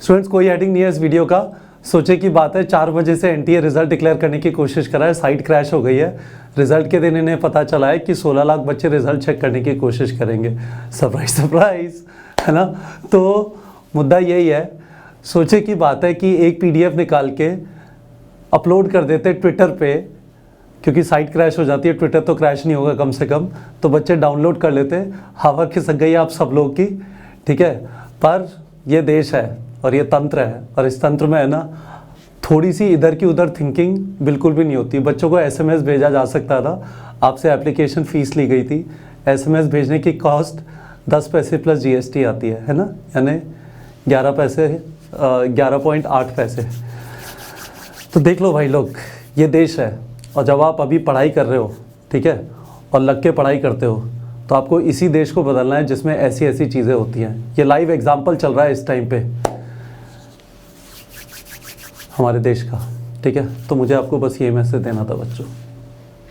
Students कोई heading नहीं है इस वीडियो का। सोचे की बात है 4 बजे से एनटीए रिजल्ट डिक्लेयर करने की कोशिश करा है, साइट क्रैश हो गई है। रिजल्ट के दिन इन्हें पता चला है कि 16 लाख बच्चे रिजल्ट चेक करने की कोशिश करेंगे। सरप्राइज सरप्राइज, है ना। तो मुद्दा यही है, सोचे की बात है कि एक पीडीएफ निकाल के अपलोड कर देते ट्विटर पे, क्योंकि साइट क्रैश हो जाती है, ट्विटर तो क्रैश नहीं होगा कम से कम, तो बच्चे डाउनलोड कर लेते। हवा खिसक गई आप सब लोग की, ठीक है। पर ये देश है और ये तंत्र है, और इस तंत्र में है ना थोड़ी सी इधर की उधर थिंकिंग बिल्कुल भी नहीं होती। बच्चों को एसएमएस भेजा जा सकता था, आपसे एप्लीकेशन फ़ीस ली गई थी, एसएमएस भेजने की कॉस्ट 10 पैसे प्लस जीएसटी आती है ना, यानी 11 पैसे 11.8 पैसे। तो देख लो भाई लोग, ये देश है। और जब आप अभी पढ़ाई कर रहे हो, ठीक है, और लग के पढ़ाई करते हो, तो आपको इसी देश को बदलना है जिसमें ऐसी ऐसी चीज़ें होती हैं। ये लाइव एग्जाम्पल चल रहा है इस टाइम पे हमारे देश का, ठीक है। तो मुझे आपको बस ये मैसेज देना था बच्चों।